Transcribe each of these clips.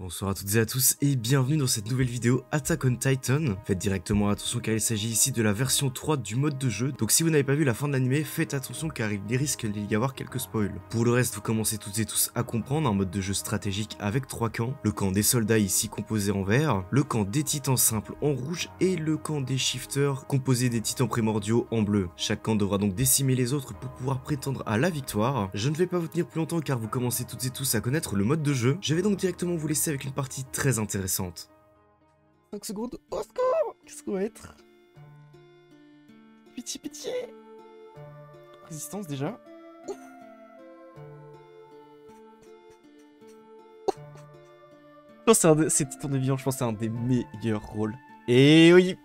Bonsoir à toutes et à tous et bienvenue dans cette nouvelle vidéo Attack on Titan. Faites directement attention car il s'agit ici de la version 3 du mode de jeu, donc si vous n'avez pas vu la fin de l'animé, faites attention car il risque d'y avoir quelques spoils. Pour le reste, vous commencez toutes et tous à comprendre un mode de jeu stratégique avec 3 camps, le camp des soldats ici composé en vert, le camp des titans simples en rouge et le camp des shifters composé des titans primordiaux en bleu. Chaque camp devra donc décimer les autres pour pouvoir prétendre à la victoire. Je ne vais pas vous tenir plus longtemps car vous commencez toutes et tous à connaître le mode de jeu, je vais donc directement vous laisser avec une partie très intéressante. 5 secondes, au secours! Qu'est-ce qu'on va être? Pitié, pitié! Résistance déjà. C'est Titan Déviant, je pense que c'est un des meilleurs rôles. Et oui!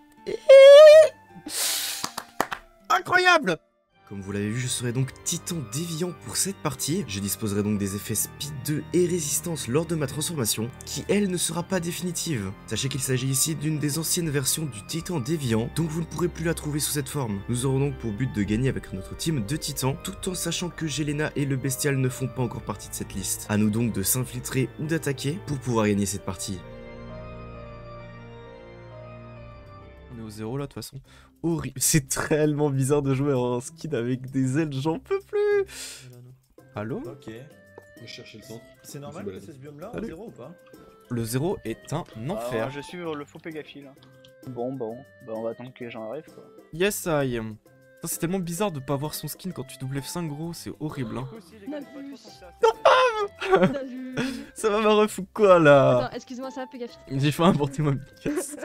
Incroyable! Comme vous l'avez vu, je serai donc Titan Déviant pour cette partie. Je disposerai donc des effets Speed 2 et Résistance lors de ma transformation, qui elle ne sera pas définitive. Sachez qu'il s'agit ici d'une des anciennes versions du Titan Déviant, donc vous ne pourrez plus la trouver sous cette forme. Nous aurons donc pour but de gagner avec notre team de titans, tout en sachant que Jelena et le Bestial ne font pas encore partie de cette liste. A nous donc de s'infiltrer ou d'attaquer pour pouvoir gagner cette partie. On est au 0 là de toute façon. Horrible. C'est tellement bizarre de jouer en skin avec des ailes, j'en peux plus. Allô? Ok. Je chercher le centre. C'est normal que c'est ce biome là, 0 ou pas? Le 0 est un enfer. Je suis le faux Pégaphile. Bon, bah on va attendre que les gens arrivent quoi. Yes I. C'est tellement bizarre de pas voir son skin quand tu doubles F5 gros, c'est horrible hein. Ça va ma ref ou quoi là? Attends, excuse-moi, ça va Pégaphile? J'ai fait importer ma pièce.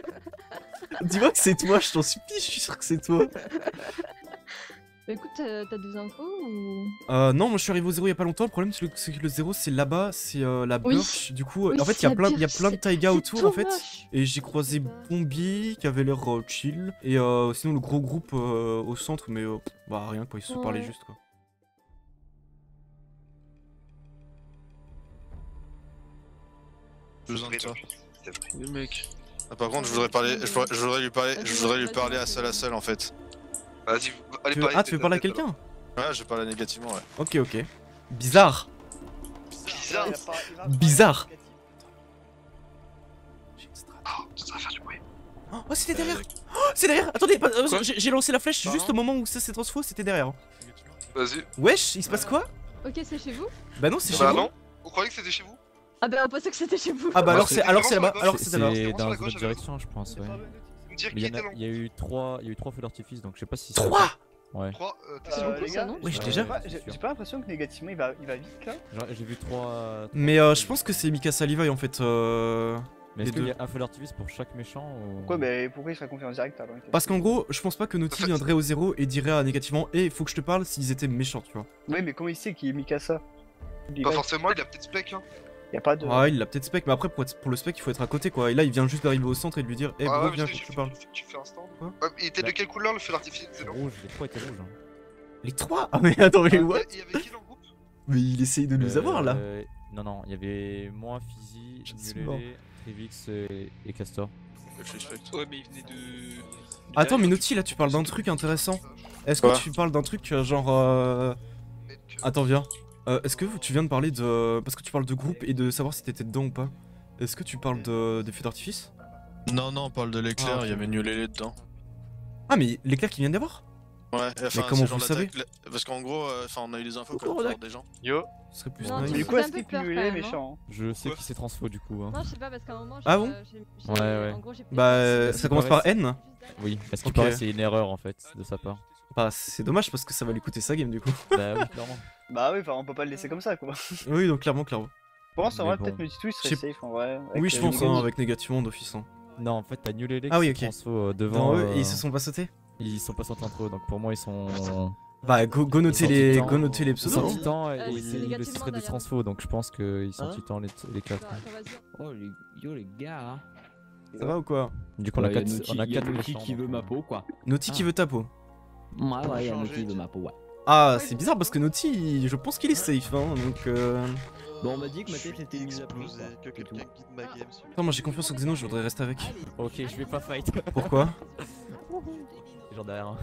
Dis-moi que c'est toi, je t'en supplie, je suis sûr que c'est toi. Bah écoute, t'as des infos ou... Non, moi je suis arrivé au 0 il y a pas longtemps, le problème c'est que le 0 c'est là-bas, c'est la Oui. birch, du coup, Oui, en fait il y a plein de taiga autour en fait. Moche. Et j'ai croisé Bombi qui avait l'air chill, et sinon le gros groupe au centre, mais bah rien quoi, ils se parlaient juste quoi. Besoin de toi. Le mec. Ah, par contre, je voudrais lui parler à seul en fait. Vas-y, allez parler. Ah, tu veux parler à quelqu'un? Ouais, je vais parler négativement, ouais. Ok, ok. Bizarre. Bizarre. Bizarre. Oh, ça va faire du bruit. Oh, c'était derrière. Oh, c'est derrière. Attendez, j'ai lancé la flèche juste au moment où ça s'est transfo, c'était derrière. Vas-y. Wesh, il se passe quoi? Ok, c'est chez vous? Bah non, c'est chez Bah vous. non, on croyait que c'était chez vous. Ah bah on pensait que c'était chez vous. Ah bah alors c'est c'est là-bas, alors c'est là-bas. C'est Comment ça, dans la une gauche, autre direction, je pense, ouais. Me dire Mais qui était dans il y a eu trois feux d'artifice, donc je sais pas si. 3. Ouais. 3, C'est beaucoup les ça, gars, non? Wesh, Ouais, déjà. J'ai pas l'impression que négativement il va vite là. J'ai vu 3. Mais je pense que c'est Mikasa Levi en fait. Mais les est-ce qu'il y deux. a un feu d'artifice pour chaque méchant ou... Quoi, mais pourquoi il serait confiant en direct alors? Parce qu'en gros, je pense pas que Naughty viendrait au 0 et dirait négativement il faut que je te parle s'ils étaient méchants, tu vois. Ouais, mais comment il sait qu'il est Mikasa? Pas forcément, il a peut-être spec hein. Y'a pas de. Ah, il a peut-être spec, mais après pour le spec, il faut être à côté quoi. Et là, il vient juste d'arriver au centre et de lui dire eh bro, viens, faut que je te parle. Tu fais un stand. Quoi? Il était de quelle couleur le feu d'artifice? C'est rouge, les 3 étaient rouges. Hein. Les 3? Ah, mais attends, mais what? Il y avait qui dans le groupe? Mais il essaye de nous avoir là. Non, il y avait moi, Fizzy, Je suis mort. Nulele, Trivix et Castor. Ouais, mais il venait de. Attends, mais Naughty, là, tu parles d'un truc intéressant. Est-ce que Quoi? tu parles d'un truc genre. Attends, viens. Est-ce que tu viens de parler de. Parce que tu parles de groupe et de savoir si t'étais dedans ou pas. Est-ce que tu parles des feux d'artifice? Non, on parle de l'éclair, Ah, ok. il y avait Nulele dedans. Ah, mais l'éclair qui vient d'avoir? Ouais, enfin, comment c'est vous genre le savez? l'attaque- Parce qu'en gros, on a eu des infos Coucou, comme Rodak. des gens. Yo. Ce serait plus Non, nice. Mais du Ça coup, fait est-ce un peu qu'il peur, peut quand les même, méchants? Je sais Ouais. qui s'est transfo du coup. Hein. Non, je sais pas parce qu'à un moment. Ah bon? Ouais. En gros, j'ai pris- Bah, Parce ça qu'il commence paraît- par N. Oui, parce qu'il Ok. paraît c'est une erreur en fait de sa part. Bah, c'est dommage parce que ça va lui coûter sa game du coup. Bah oui, clairement. Bah oui, enfin on peut pas le laisser comme ça quoi. Oui, donc clairement. Je pense en Mais vrai, bon. peut-être Multitouch Je serait sais- safe en vrai. Oui, je avec, pense, Nugget. avec négativement d'office. Hein. Non, en fait, t'as Nulele Ah oui, qui s'est ok. transfo Devant devant. eux, et ils se sont pas sautés? Ils sont pas sortis entre eux, donc pour moi ils sont. Bah, go noter Ils sont les Ils pseudos. sont hein. titans et c'est ce négativement serait des derrière. transfos, donc je pense qu'ils sont Hein titans les 4. Attends, vas-y. Oh les gars, Ça va ou quoi? Du coup, on a il y a 4 Naughty- on a il y a quatre Naughty méchants, qui veut donc, ma peau quoi. Naughty qui veut ta peau. Ouais, il y a changer, Naughty qui veut ma peau, ouais. Ah, c'est bizarre parce que Naughty, je pense qu'il est safe, hein, donc Bon, on m'a dit que ma tête était mise à peau. Que quelqu'un guide ma game. Non, moi j'ai confiance en Xeno, je voudrais rester avec. Ok, je vais pas fight. Pourquoi? Genre derrière. Hein.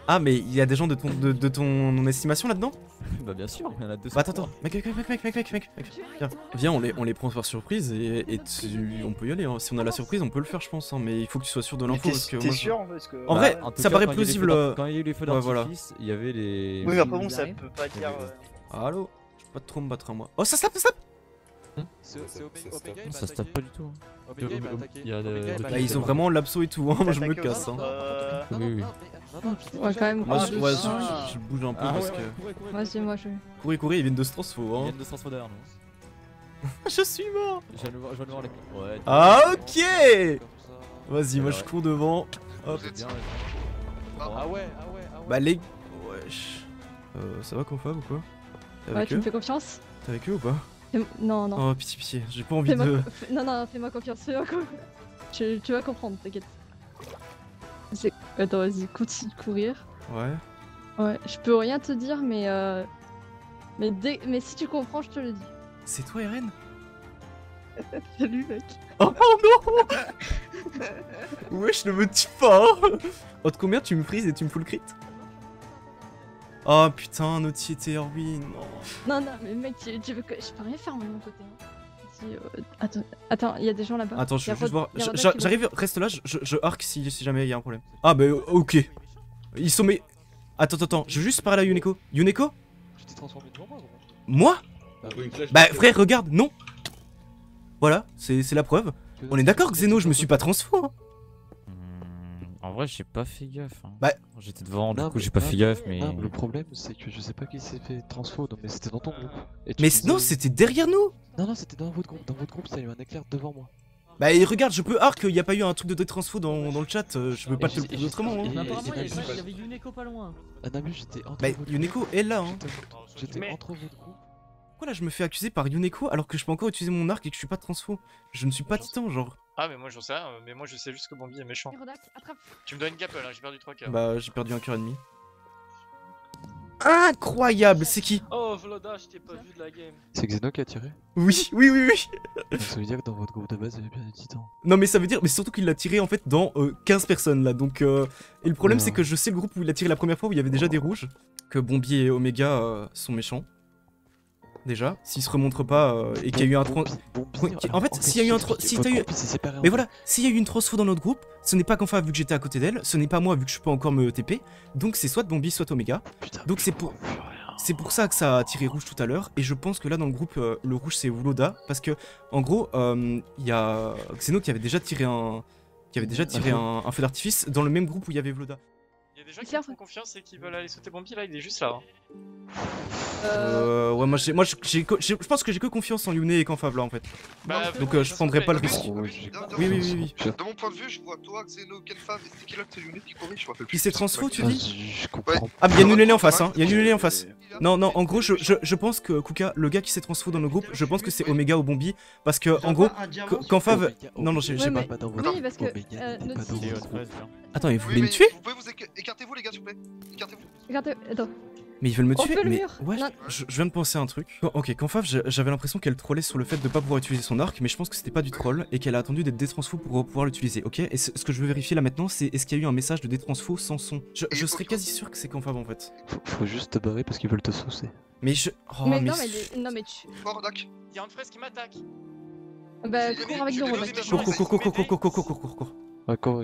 Ah, mais il y a des gens de ton estimation là-dedans? Bah bien sûr, il y en a 200. Bah attends, mec, viens, on les prend par surprise et on peut y aller, hein. Si on a la surprise, on peut le faire, je pense, hein, mais il faut que tu sois sûr de l'info parce que T'es moi, sûr parce que... En vrai, en tout ça cas, paraît quand il y a eu les plausible. feux quand il y a eu les feux Ouais, d'artifice, il y avait les. Oui, mais après bon, ça peut pas dire... Allô? Je peux pas trop me battre à moi. Oh, ça snap, ça snap! C'est Omega, il m'a Ça se tape pas du tout. Omega, il m'a attaqué. Il y a Omega, il m'a Bah, attaqué. ils ont vraiment l'abso et tout, hein, moi je me casse, hein. Oui. Ouais, quand même. Moi, je Ah, bouge un peu parce que. Vas-y, moi je. Courez, ils viennent de se transfo, Il y a hein. une 200 fois derrière nous. Je suis mort! Je viens de voir les. Ouais. Ah, ok! Comme ça. Vas-y, moi je cours devant. Hop. C'est bien. Ah ouais. Bah, les. Wesh. Ça va, Confab ou quoi? T'es Ouais, avec tu eux? me fais confiance? T'es avec eux ou pas? Non, non. Oh, pitié, j'ai pas envie Fais-moi de. non, fais-moi confiance, fais-moi confiance. Tu vas comprendre, t'inquiète. Attends, vas-y, continue de courir. Ouais. Ouais, je peux rien te dire, mais mais si tu comprends, je te le dis. C'est toi, Eren? Salut, mec. Oh non! Wesh, ne me tue pas! Oh, de combien tu me frises et tu me full crit? Oh putain, Naughty était Erwin. Non, mais mec, tu veux que. Je peux rien faire, moi, de mon côté. Attends, il y a des gens là-bas. Attends, je Y a veux juste voir. y a Rodak qui J'arrive, reste là, je arc si jamais il y a un problème. Ah, bah, ok. Ils sont mes. Attends, je veux juste parler à Yuneko. Yuneko? Je t'ai transformé devant moi, gros. Moi? Bah, frère, regarde, non! Voilà, c'est la preuve. On est d'accord, Xeno, je me suis pas transfo, hein. En vrai, j'ai pas fait gaffe. Hein. Bah- J'étais devant, du Non, coup, mais- j'ai pas fait gaffe, mais. Non, le problème, c'est que je sais pas qui s'est fait transfo, non, mais c'était dans ton groupe. Et tu Mais disais- non, c'était derrière nous! Non, c'était dans votre groupe. Dans votre groupe, ça a eu un éclair devant moi. Bah, et regarde, je peux arc, y a pas eu un truc de détransfo dans le chat, je peux pas Et te le je- prouver autrement, hein. et- Apparemment, et- il y avait Yuneko pas loin. Ah non, mais j'étais entre Bah, votre Yuneko groupe. est là, hein. J'étais Mais- entre votre groupe. Pourquoi là je me fais accuser par Yuneko alors que je peux encore utiliser mon arc et que je suis pas transfo? Je ne suis pas titan, genre. Ah mais moi j'en sais rien, mais moi je sais juste que Bambi est méchant. Rodak, attrape. Tu me dois une gapple, hein, j'ai perdu 3 coeurs. Bah, j'ai perdu un cœur et demi. Incroyable, c'est qui? Oh Vloda, je t'ai pas vu de la game. C'est Xeno qui a tiré. Oui. Donc ça veut dire que dans votre groupe de base, il y avait bien des titans. Non, mais ça veut dire, mais surtout qu'il l'a tiré en fait dans 15 personnes là. Donc, et le problème Ouais. c'est que je sais le groupe où il a tiré la première fois où il y avait déjà des rouges. Que Bombi et Omega sont méchants. Déjà, s'ils se remontrent pas et qu'il y a eu un en fait, s'il y a eu un si t'as eu. Mais voilà, s'il y a eu une transfo dans notre groupe, ce n'est pas Kanfa vu que j'étais à côté d'elle, ce n'est pas moi vu que je peux encore me TP, donc c'est soit Bombi soit Omega. Donc c'est pour ça que ça a tiré rouge tout à l'heure, et je pense que là dans le groupe, le rouge c'est Vloda, parce que en gros, il y a Xeno qui avait déjà tiré un feu d'artifice dans le même groupe où il y avait Vloda. Il y a des gens qui me font confiance et qui veulent aller sauter Bambi, là il est juste là. Hein. Ouais, je pense que j'ai que confiance en Yune et Kanfab là en fait. Bah, Donc je prendrai pas le risque. Oui. De mon point de vue, je vois toi, Xeno, Kenfab et c'était qui l'autre, c'est Yune qui courait, je me rappelle plus. Qui s'est transfo, tu dis? Je comprends. Ah, mais il y a Nulele en face, hein. Il y a Nulele en face. Non, en gros, je pense que Kuka, le gars qui s'est transfo dans nos groupes, je pense que c'est Omega ou Bombi. Parce que, en gros, quand Fav. Non, j'ai Ouais, pas. Oui, parce que. notre Attends, mais vous voulez me tuer? Vous pouvez vous écartez-vous, les gars, s'il vous plaît. Écartez-vous. Regarde, attends. Mais ils veulent me On tuer? fait le Mais mur. ouais, Non. je viens de penser à un truc. Ok, quand Fav, j'avais l'impression qu'elle trollait sur le fait de pas pouvoir utiliser son arc, mais je pense que c'était pas du troll et qu'elle a attendu d'être détransfo pour pouvoir l'utiliser, ok? Et ce que je veux vérifier là maintenant, c'est est-ce qu'il y a eu un message de détransfo sans son? Je serais quasi sûr que c'est quand Fav en fait. Faut juste te barrer parce qu'ils veulent te saucer. Mais je. Oh, Mais non, mais tu. Rodak. Il y a un fraise qui m'attaque. Bah, cours avec nous, Rodak. Cours. Ouais, cours.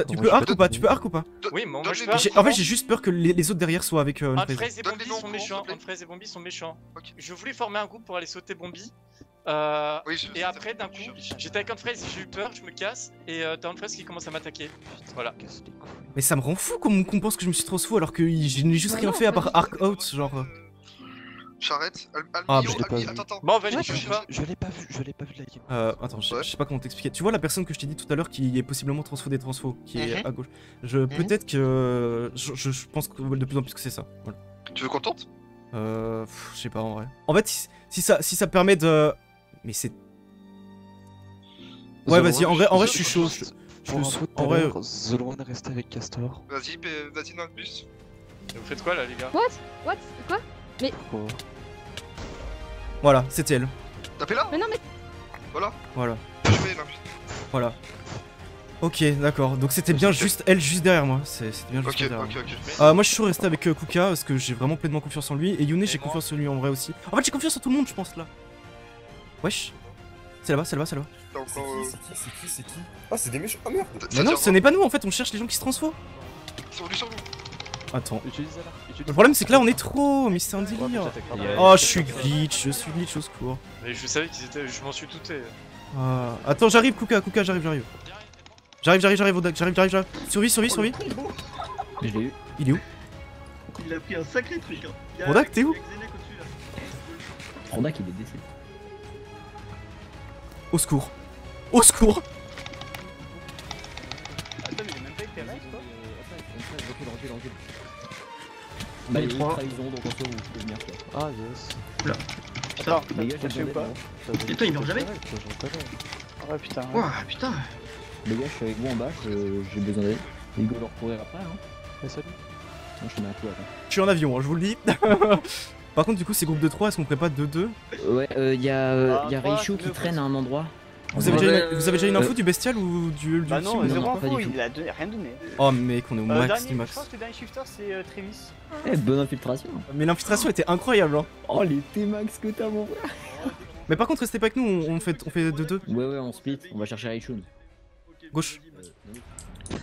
Tu peux arc ou pas? Tu peux arc ou pas? Oui, mais moi je Donne-les peux. En fait, j'ai juste peur que les autres derrière soient avec une fraise. Anfraise et Donne Bombi les noms sont en méchants. courant, s'il te plaît. Anfraise et Bombi sont méchants. Ok. Je voulais former un groupe pour aller sauter Bombi. Oui, Et après, d'un coup, j'étais avec Anfraise, j'ai eu peur, je me casse. Et t'as Anfraise qui commence à m'attaquer. Voilà. Mais ça me rend fou qu'on pense que je me suis trop fou alors que je n'ai juste Bah rien non, fait à pas part du arc out, genre. Charrette, Ah, Almio, je l'ai pas vu. attends. Bon, vas-y, Ouais, je pas. Je l'ai pas vu de la game. Attends, Ouais. je sais pas comment t'expliquer. Tu vois la personne que je t'ai dit tout à l'heure qui est possiblement transfo des transfos, qui est à gauche. Peut-être que. Je pense que de plus en plus que c'est ça. Voilà. Tu veux qu'on tente? Je sais pas en vrai. En fait, si ça permet de. Mais c'est. Ouais, vas-y, en vrai, je suis chaud. Pour info, En vrai. Zolwan est resté avec Castor. Vas-y, dans le bus. Vous faites quoi là, les gars? What? Quoi? Quoi Voilà, c'était elle. Tapez là? Mais non, mais. Voilà. Voilà. Je fais là. Voilà. Ok, d'accord. Donc c'était bien juste elle, juste derrière moi. C'était bien juste Ok, derrière ok, moi. ok. Moi je suis toujours resté avec Kuka parce que j'ai vraiment pleinement confiance en lui. Et Yune, j'ai confiance en lui en vrai aussi. En fait, j'ai confiance en tout le monde, je pense là. Wesh. C'est là-bas, c'est là-bas, c'est là-bas. C'est qui? Ah, c'est des méchants. Ah merde! Mais non, ce n'est pas nous en fait, on cherche les gens qui se transfo. Sur lui, sur lui. Attends. Utilise la utilise. Le problème c'est que là on est trop, mais c'est un délire. Oh, je suis glitch au secours. Mais je savais qu'ils étaient. Je m'en suis douté. Ah, attends, j'arrive, Kuka, j'arrive. J'arrive, Odak, j'arrive. Survie. Je l'ai eu. Il est où? Il a pris un sacré truc. Hein. Odak, t'es où? Rondak il est décédé. Au secours. Attends, mais il est même pas terrestre quoi. Recule. Bah, il y a une trahison donc en soi vous pouvez venir quoi. Ah yes. Putain, Les gars, je sais pas. Et toi, il meurt jamais? Ouais, putain. Ouah, putain! Les gars, je suis avec vous en bas, j'ai besoin d'aide. Hugo leur courir après, hein. Mais salut. Moi, je te mets un coup après. Je suis en avion, hein, je vous le dis. Par contre, du coup, c'est groupe de 3, est-ce qu'on ferait pas 2-2? Ouais, y a trois, Reichu qui deux, traîne à un endroit. Vous avez déjà une info du bestial ou du Bah non, ultime, zéro non, pas info, du tout. il a rien donné. Oh mec, on est au max du Je max. pense que le dernier shifter c'est Trévis. Eh, bonne infiltration. Mais l'infiltration était incroyable hein. Oh, les T-Max que t'as, mon frère. Mais par contre, restez pas avec nous, on fait 2-2. Ouais, on split, on va chercher Reichu. Gauche.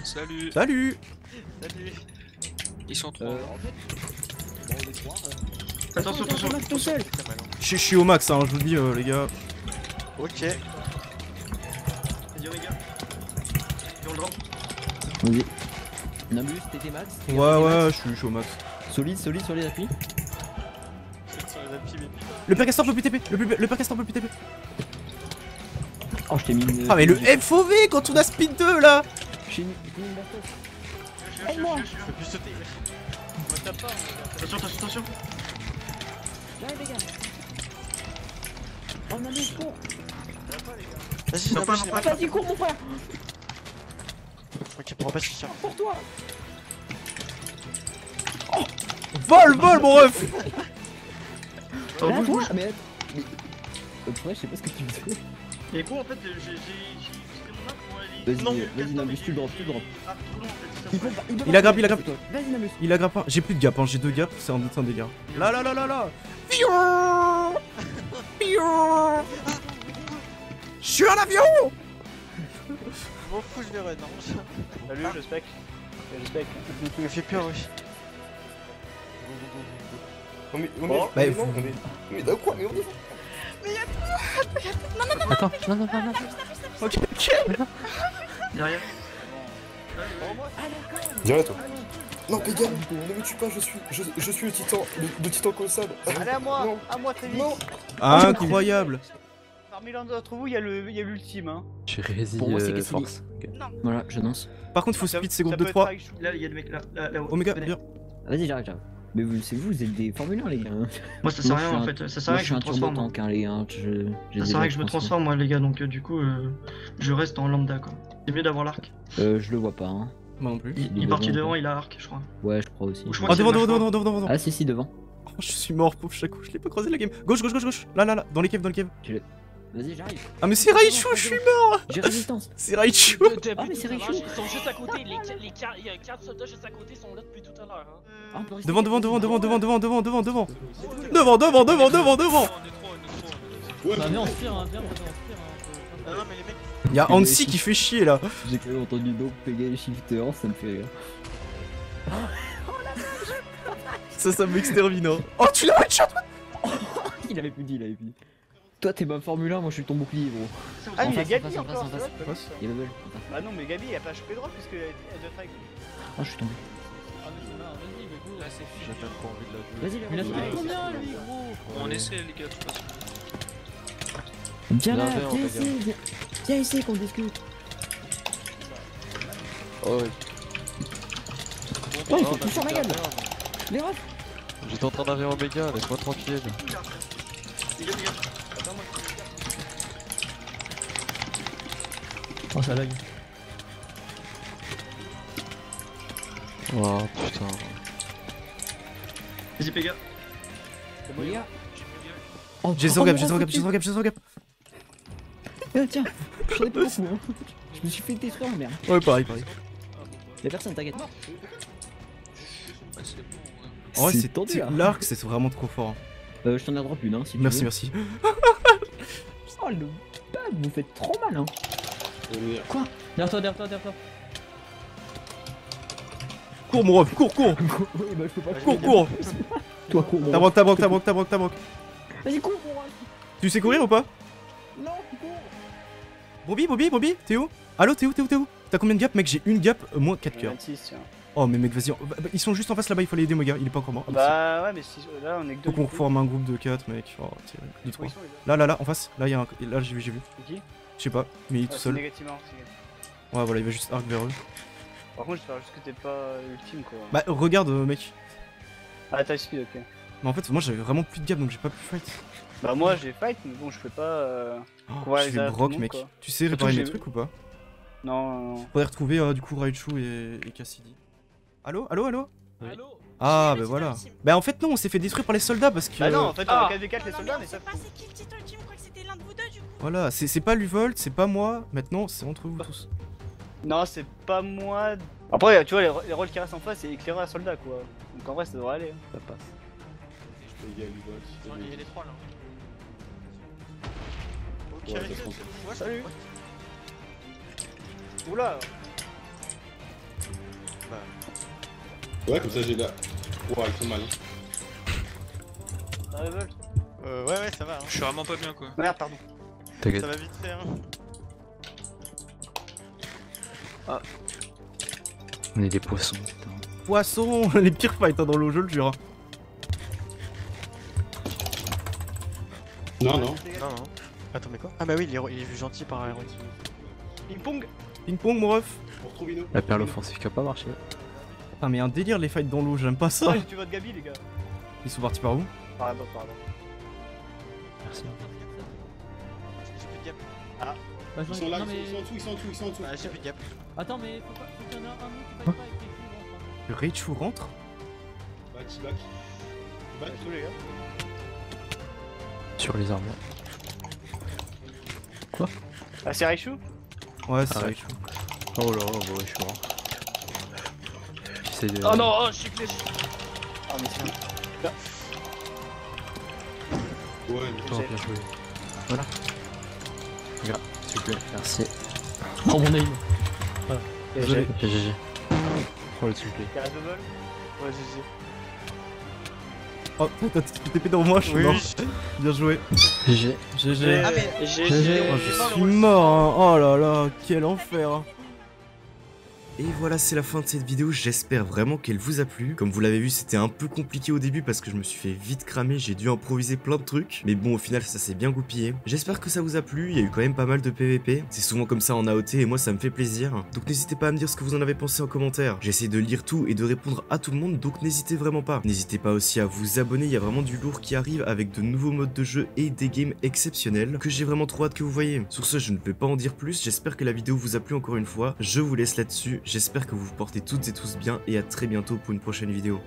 Salut. Salut. Ils sont trois. En fait, bon, on est trois. Attention. Tout seul. Je suis au max, hein, je vous le dis, les gars. Ok. Vas-y, les gars. Et on le drop. Vas-y. Nimbus, t'es T-Max. Ouais, je suis au max. Solide sur les appuis. Le père Castor peut plus TP. Le père Castor peut plus TP. Oh, je t'ai mis une. Ah, mais le FOV quand on a speed 2 là. J'ai mis une bastos. Aide-moi. Je peux plus sauter. Me tape pas. Attention. J'arrive, les gars. Oh, Nimbus, cours. Vas-y, cours, mon frère. Ok, pour pas se Pour toi. Vol, mon ref. Oh, Là, bouge. toi, mais. Ouais, je sais pas ce que tu faisais. Et quoi en fait, j'ai mon arc pour aller. Vas-y, Nimbus, tu le drops. Ah, trop long en fait. Il peut pas. Il a grappé. Vas-y, Nimbus. Il a grappé. J'ai plus de gap, hein. J'ai 2 gaps, c'est un délire. Là. Je suis en avion. Je m'en fous, je vais run. Salut, je spec. Tu me fais peur, wesh. Mais de quoi? Mais on est. Attends, non. Ok. Derrière. Viens là, toi. Non, Pega, ne me tue pas, je suis le titan, le titan colossal. Allez, à moi, très vite. Non. Incroyable. Parmi l'un d'entre vous, il y a l'ultime. Hein. J'ai rési Pour moi, c'est force. Voilà, j'annonce. Par contre, faut split ces groupes Ça de peut 3. être Raichu. Là, il y a des mecs là. Omega, viens. Vas-y, j'arrive. Mais vous êtes des Formule 1, les gars. Moi, ça sert à Moi, rien je en suis fait. Ça sert à Moi, rien je que suis je me un turbo transforme. tank, hein, les gars. Ça sert à rien que je me transforme, moi, les gars. Donc, du coup, je reste en lambda quoi. C'est mieux d'avoir l'arc. Je le vois pas, hein. Moi non plus. Il est parti devant, il a arc, je crois. Ouais, je crois aussi. Ou je crois Ah, que c'est devant. le match, Ah, si, devant. Oh, je suis mort, pauvre Chaco, je l'ai pas croisé la game. Gauche. Là. Dans les caves. Vas-y, j'arrive. Ah, mais c'est Raichu, je suis mort. J'ai résistance. C'est Raichu. Ah, mais c'est Raichu. Ils sont juste à côté. Il y a 4 soldats juste à côté, ils sont là depuis tout à l'heure. Hein. Ah, on peut rester- Devant. Bah, viens, on se tire, hein, viens. Ah non, mais les mecs. Y'a Hansi qui fait chier là. J'ai quand même entendu donc Pega et Shifter, ça me fait rire. Ça m'extermine. Hein. Oh, tu l'as headshot. Il avait plus dit. Toi, t'es ma Formule 1, moi je suis ton bouclier, gros. Ah, mais il y a face, Gabi en face, encore. en face. c'est vrai. Il y a Bubble. Bah non, mais Gabi, il a pas chopé droit puisque elle doit être avec lui. Ah, je suis tombé. J'ai même pas envie de la jouer. Vas-y, Il a là. combien lui, gros? On essaie les gars, de toute façon. Viens là, Viens, viens on ici, viens ici qu'on discute. Oh, ouais. Oh, il faut tout sur ma gueule. Les refs. J'étais en train d'aller Omega, laisse-moi tranquille. Oh, ça lag. Oh putain. Vas-y, Pega. Les gars. Oh, J'ai zéro gap. Tiens, j'en ai pas beaucoup. Hein. Je me suis fait détruire, merde. Ouais, pareil, pareil. Y'a personne, t'inquiète. En vrai, C'est tendu, hein. l'arc, c'est vraiment trop fort. Je t'en ai droit une, hein, si tu Merci, veux. merci. Oh le bad, vous faites trop mal, hein. Quoi? Derrière toi. Cours, mon ref, cours. Oui, bah je peux pas. Cours. Toi, cours, mon Ta banque. Vas-y, cours, mon ref. Tu sais courir ou pas? Non, cours. Bobby, t'es où? Allo, t'es où? T'as combien de gap, mec? J'ai une gap, moins 4 cœurs. 26, tiens. Oh, mais mec, vas-y. Ils sont juste en face là-bas, il faut les aider, mon gars. Il est pas encore mort. Bah ouais, mais si, là on est que deux. Faut qu'on reforme un groupe de 4, mec. Oh, terrible. De 3. Où ils sont, les gars Là, en face. Là, il y a un. Là, j'ai vu. C'est qui? Je sais pas, mais il est tout C'est seul. négativement, c'est négatif. Ouais, voilà, il va juste arc vers eux. Par contre, j'espère juste que t'es pas ultime quoi. Bah, regarde, mec. Ah, t'as speed, ok. Mais en fait, moi j'avais vraiment plus de gap donc j'ai pas pu fight. Bah, moi j'ai fight, mais bon, je peux pas. Oh, Ouais, je ils vais arrivent tout broc, le monde, mec. quoi. Tu sais Surtout, réparer mes j'ai- trucs ou pas? Non. Faudrait retrouver du coup Raichu et Cassidy. Allo? Oui. Ah, bah voilà. Bah, en fait, non, on s'est fait détruire par les soldats parce que. Bah, non, en fait, on a 4v4 les soldats, mais ça. C'est qui le titre ultime? Je crois que c'était l'un de vous deux du coup. Voilà, c'est pas Luvolt, c'est pas moi. Maintenant, c'est entre vous tous. Non, c'est pas moi. Après, tu vois, les rôles qui restent en face, c'est éclaireur à soldat quoi. Donc en vrai, ça devrait aller. Hein. Ça passe. Il y a les trois là. Ok, Ouais, ça se rend ouais, Salut. Oula. Ouais, comme ça j'ai là. Ouah, ils sont mal. Ça révolte. Ouais, ça va. Hein. Je suis vraiment pas bien quoi. Merde, pardon. T'inquiète. Ça va vite fait. Hein. On est des poissons, putain. Poisson Les pires fights hein, dans le jeu, je le jure. Non. Non. Attends, mais quoi? Ah bah oui, il est vu gentil par Iron. Ping-pong. Ping-pong, mon ref. On retrouve Ino. La perle offensive qui a pas marché. Putain, mais un délire les fights dans l'eau, j'aime pas ça. Ah, tu votes Gabi, les gars. Ils sont partis par où? Par là. Merci. J'ai plus de gap. Bah, Ils sont là, ils sont en dessous. Ah, j'ai plus de gap. Attends, mais faut qu'il y en ait un mot qui fight pas avec les coups, Le Raichu rentre? Back. Tous les gars. Sur les armures. Ah, c'est Raichu? Ouais, c'est Ah ouais. Raichu. Oh là, bah ouais, je suis mort. J'essaie de. Oh non, oh, je suis clé. Ah, mais c'est Ouais, Oh, bien joué. Voilà. Regarde, s'il vous plaît. Merci. Oh mon aim. Désolé. GG. Oh, s'il vous plaît. Carré de vol. Ouais, GG. Oh, t'as TP dans moi, je suis mort. Bien joué. GG. GG. Ah, mais GG. Oh, je suis mort, hein. Oh là là, quel enfer. Et voilà, c'est la fin de cette vidéo, j'espère vraiment qu'elle vous a plu. Comme vous l'avez vu, c'était un peu compliqué au début parce que je me suis fait vite cramer, j'ai dû improviser plein de trucs. Mais bon, au final, ça s'est bien goupillé. J'espère que ça vous a plu, il y a eu quand même pas mal de PVP. C'est souvent comme ça en AOT et moi, ça me fait plaisir. Donc n'hésitez pas à me dire ce que vous en avez pensé en commentaire. J'essaie de lire tout et de répondre à tout le monde, donc n'hésitez vraiment pas. N'hésitez pas aussi à vous abonner, il y a vraiment du lourd qui arrive avec de nouveaux modes de jeu et des games exceptionnels que j'ai vraiment trop hâte que vous voyez. Sur ce, je ne vais pas en dire plus, j'espère que la vidéo vous a plu encore une fois. Je vous laisse là-dessus. J'espère que vous vous portez toutes et tous bien et à très bientôt pour une prochaine vidéo.